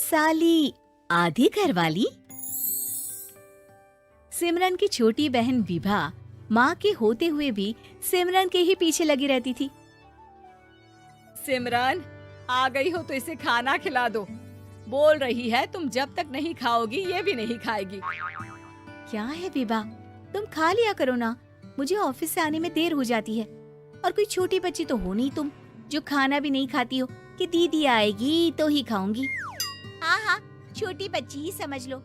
साली आधी घरवाली। सिमरन की छोटी बहन विभा माँ के होते हुए भी सिमरन के ही पीछे लगी रहती थी। सिमरन, आ गई हो तो इसे खाना खिला दो। बोल रही है तुम जब तक नहीं खाओगी ये भी नहीं खाएगी। क्या है विभा, तुम खा लिया करो ना, मुझे ऑफिस से आने में देर हो जाती है। और कोई छोटी बच्ची तो हो नहीं तुम जो खाना भी नहीं खाती हो कि दीदी आएगी तो ही खाऊंगी। हाँ हाँ, छोटी बच्ची ही समझ लो।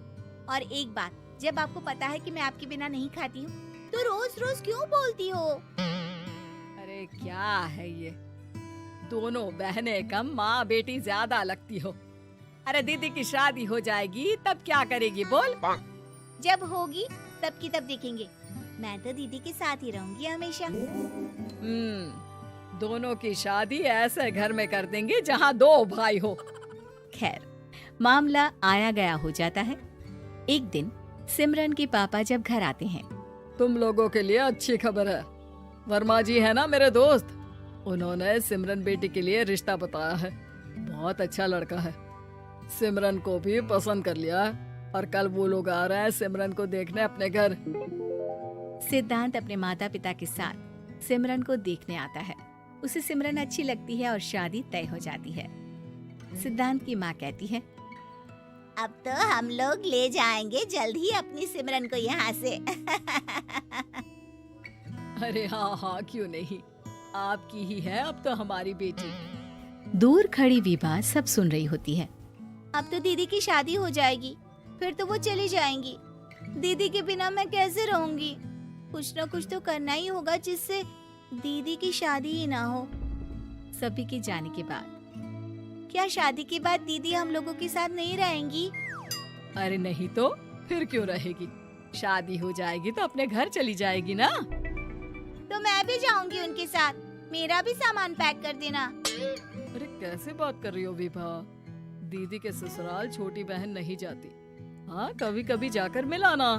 और एक बात, जब आपको पता है कि मैं आपके बिना नहीं खाती हूँ तो रोज रोज क्यों बोलती हो? अरे क्या है ये, दोनों बहनें कम माँ बेटी ज्यादा लगती हो। अरे दीदी की शादी हो जाएगी तब क्या करेगी बोल? जब होगी तब की तब देखेंगे। मैं तो दीदी के साथ ही रहूंगी हमेशा। दोनों की शादी ऐसे घर में कर देंगे जहाँ दो भाई हो। खैर, मामला आया गया हो जाता है। एक दिन सिमरन के पापा जब घर आते हैं। तुम लोगों के लिए अच्छी खबर है। वर्मा जी है ना मेरे दोस्त, उन्होंने सिमरन बेटी के लिए रिश्ता बताया है। बहुत अच्छा लड़का है, सिमरन को भी पसंद कर लिया है और कल वो लोग आ रहे हैं सिमरन को देखने अपने घर। सिद्धांत अपने माता पिता के साथ सिमरन को देखने आता है। उसे सिमरन अच्छी लगती है और शादी तय हो जाती है। सिद्धांत की माँ कहती है, अब तो हम लोग ले जाएंगे जल्द ही अपनी सिमरन को यहाँ से। अरे हाँ हाँ, क्यों नहीं, आपकी ही है अब तो हमारी बेटी। दूर खड़ी विभा सब सुन रही होती है। अब तो दीदी की शादी हो जाएगी, फिर तो वो चली जाएंगी। दीदी के बिना मैं कैसे रहूंगी? कुछ न कुछ तो करना ही होगा जिससे दीदी की शादी ही ना हो। सभी के जाने के बाद क्या शादी के बाद दीदी हम लोगों के साथ नहीं रहेंगी? अरे नहीं तो फिर क्यों रहेगी, शादी हो जाएगी तो अपने घर चली जाएगी ना। तो मैं भी जाऊंगी उनके साथ, मेरा भी सामान पैक कर देना। अरे कैसे बात कर रही हो विभा, दीदी के ससुराल छोटी बहन नहीं जाती। हाँ, कभी कभी जाकर मिलाना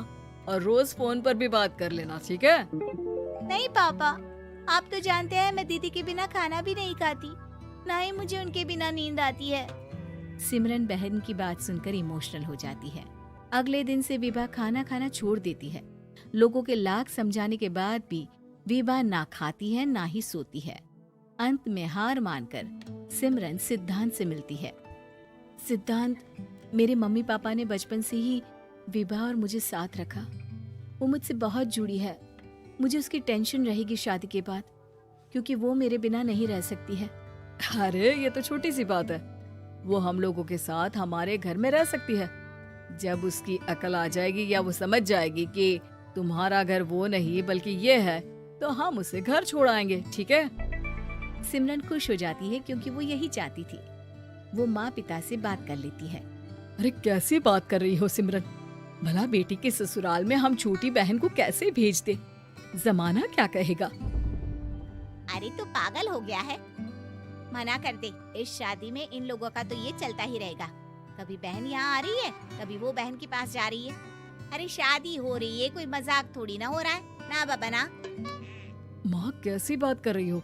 और रोज फोन पर भी बात कर लेना, ठीक है? नहीं पापा, आप तो जानते हैं मैं दीदी के बिना खाना भी नहीं खाती, ना ही मुझे उनके बिना नींद आती है। सिमरन बहन की बात सुनकर इमोशनल हो जाती है। अगले दिन से विभा खाना खाना छोड़ देती है। लोगों के लाख समझाने के बाद भी विभा ना खाती है ना ही सोती है। अंत में हार मानकर सिमरन सिद्धांत से मिलती है। सिद्धांत, मेरे मम्मी पापा ने बचपन से ही विभा और मुझे साथ रखा। वो मुझसे बहुत जुड़ी है। मुझे उसकी टेंशन रहेगी शादी के बाद, क्योंकि वो मेरे बिना नहीं रह सकती है। अरे ये तो छोटी सी बात है, वो हम लोगों के साथ हमारे घर में रह सकती है। जब उसकी अकल आ जाएगी या वो समझ जाएगी कि तुम्हारा घर वो नहीं बल्कि ये है, तो हम उसे घर छोड़ आएंगे, ठीक है? सिमरन खुश हो जाती है क्योंकि वो यही चाहती थी। वो माँ पिता से बात कर लेती है। अरे कैसी बात कर रही हो सिमरन, भला बेटी के ससुराल में हम छोटी बहन को कैसे भेज दे? जमाना क्या कहेगा? अरे तो पागल हो गया है, मना कर दे। इस शादी में इन लोगों का तो ये चलता ही रहेगा। कभी बहन यहाँ आ रही है, कभी वो बहन के पास जा रही है। अरे शादी हो रही है, कोई मजाक थोड़ी ना हो रहा है ना बाबा ना। माँ कैसी बात कर रही हो?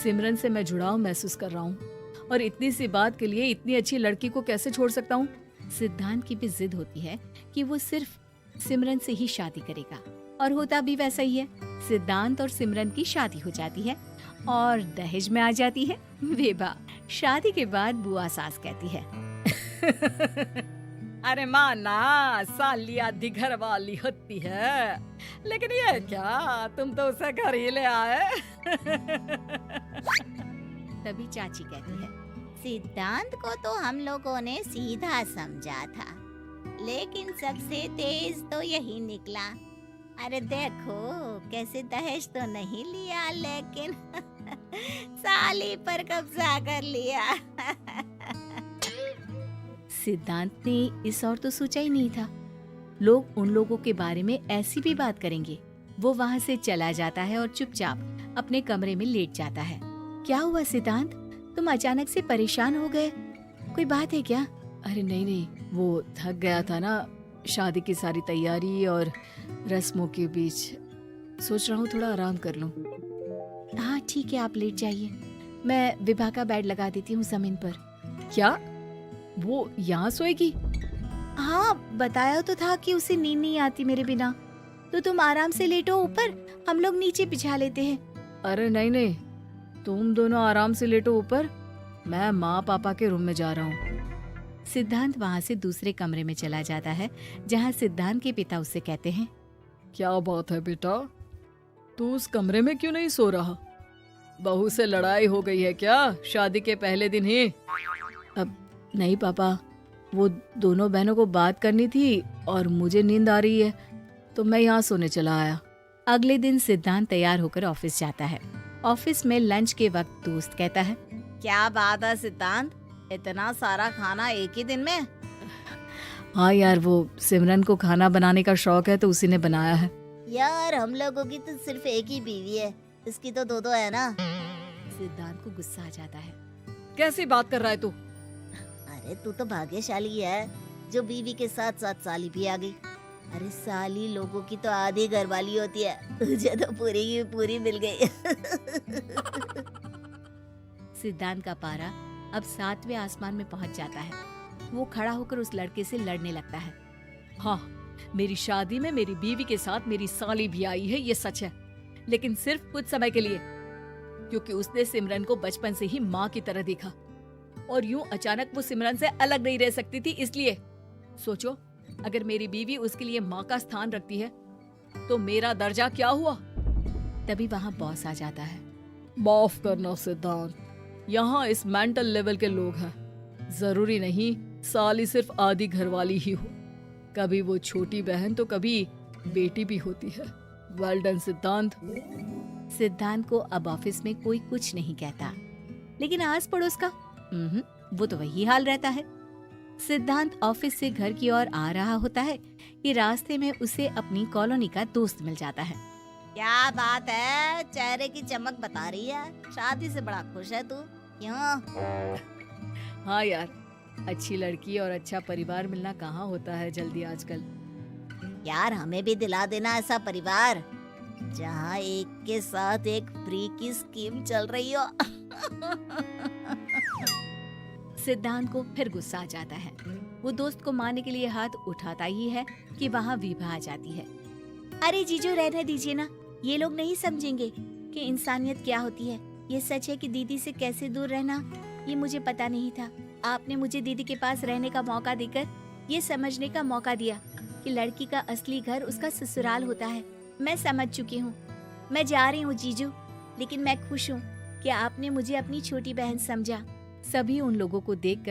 सिमरन से मैं जुड़ाव महसूस कर रहा हूँ और इतनी सी बात के लिए इतनी अच्छी लड़की को कैसे छोड़ सकता हूँ? सिद्धांत की भी जिद होती है कि वो सिर्फ सिमरन से ही शादी करेगा, और होता भी वैसा ही है। सिद्धांत और सिमरन की शादी हो जाती है और दहेज में आ जाती है विभा। शादी के बाद बुआ सास कहती है, अरे माँ ना, साली आधी घर वाली होती है, लेकिन ये क्या, तुम तो उसे घर ही ले आए। तभी चाची कहती है, सिद्धांत को तो हम लोगों ने सीधा समझा था, लेकिन सबसे तेज तो यही निकला। अरे देखो कैसे दहेज तो नहीं लिया, लेकिन साली पर कब्जा कर लिया। सिद्धांत ने इस और तो सोचा ही नहीं था, लोग उन लोगों के बारे में ऐसी भी बात करेंगे। वो वहाँ से चला जाता है और चुपचाप अपने कमरे में लेट जाता है। क्या हुआ सिद्धांत, तुम अचानक से परेशान हो गए, कोई बात है क्या? अरे नहीं, वो थक गया था ना, शादी की सारी तैयारी और रस्मों के बीच, सोच रहा हूँ थोड़ा आराम कर लूँ। हाँ ठीक है, आप लेट जाइए, मैं विभा का बेड लगा देती हूँ जमीन पर। क्या वो यहाँ सोएगी? हाँ, बताया तो था कि उसे नींद नहीं आती मेरे बिना। तो तुम आराम से लेटो ऊपर, हम लोग नीचे बिछा लेते हैं। अरे नहीं नहीं, तुम दोनों आराम से लेटो ऊपर, मैं माँ पापा के रूम में जा रहा हूँ। सिद्धांत वहाँ से दूसरे कमरे में चला जाता है, जहाँ सिद्धांत के पिता उससे कहते हैं, क्या बात है बेटा, तू उस कमरे में क्यों नहीं सो रहा? बहू से लड़ाई हो गई है क्या शादी के पहले दिन ही? अब नहीं पापा, वो दोनों बहनों को बात करनी थी और मुझे नींद आ रही है, तो मैं यहाँ सोने चला आया। अगले दिन सिद्धांत तैयार होकर ऑफिस जाता है। ऑफिस में लंच के वक्त दोस्त कहता है, क्या बात है सिद्धांत, इतना सारा खाना एक ही दिन में? हाँ यार, वो सिमरन को खाना बनाने का शौक है तो उसी ने बनाया है। यार हम लोगों की तो सिर्फ एक ही बीवी है, इसकी तो दो है ना। सिद्धांत को गुस्सा आ जाता है। कैसी बात कर रहा है तू? अरे तू तो भाग्यशाली है जो बीवी के साथ साथ साली भी आ गई। अरे साली लोगों की तो आधी घरवाली होती है, तुझे तो पूरी की पूरी मिल गई। सिद्धांत का पारा अब 7वें आसमान में पहुंच जाता है। वो खड़ा होकर उस लड़के से लड़ने लगता है। हाँ, मेरी शादी में मेरी बीवी के साथ मेरी साली भी आई है, ये सच है, लेकिन सिर्फ कुछ समय के लिए, क्योंकि उसने सिमरन को बचपन से ही माँ की तरह देखा और यूं अचानक वो सिमरन से अलग नहीं रह सकती थी। इसलिए सोचो, अगर मेरी बीवी उसके लिए माँ का स्थान रखती है तो मेरा दर्जा क्या हुआ? तभी वहाँ बॉस आ जाता है। माफ करना सिद्धांत, यहाँ इस मेंटल लेवल के लोग हैं। जरूरी नहीं साली सिर्फ आधी घरवाली ही हो, कभी वो छोटी बहन तो कभी बेटी भी होती है। वेल डन सिद्धांत। सिद्धांत को अब ऑफिस में कोई कुछ नहीं कहता, लेकिन आस पड़ोस का वो तो वही हाल रहता है। सिद्धांत ऑफिस से घर की ओर आ रहा होता है कि रास्ते में उसे अपनी कॉलोनी का दोस्त मिल जाता है। क्या बात है, चेहरे की चमक बता रही है, शादी से बड़ा खुश है तू, क्यों? हाँ यार, अच्छी लड़की और अच्छा परिवार मिलना कहाँ होता है जल्दी आजकल। यार हमें भी दिला देना ऐसा परिवार जहाँ एक के साथ एक फ्री की स्कीम चल रही हो। सिद्धांत को फिर गुस्सा आ जाता है। वो दोस्त को मारने के लिए हाथ उठाता ही है कि वहाँ विभा आ जाती है। अरे जीजू, रहने दीजिए ना, ये लोग नहीं समझेंगे कि इंसानियत क्या होती है। ये सच है कि दीदी से कैसे दूर रहना, ये मुझे पता नहीं था। आपने मुझे दीदी के पास रहने का मौका देकर ये समझने का मौका दिया कि लड़की का असली घर उसका ससुराल होता है। मैं समझ चुकी हूँ, मैं जा रही हूँ जीजू, लेकिन मैं खुश हूँ कि आपने मुझे अपनी छोटी बहन समझा। सभी उन लोगों को देखकर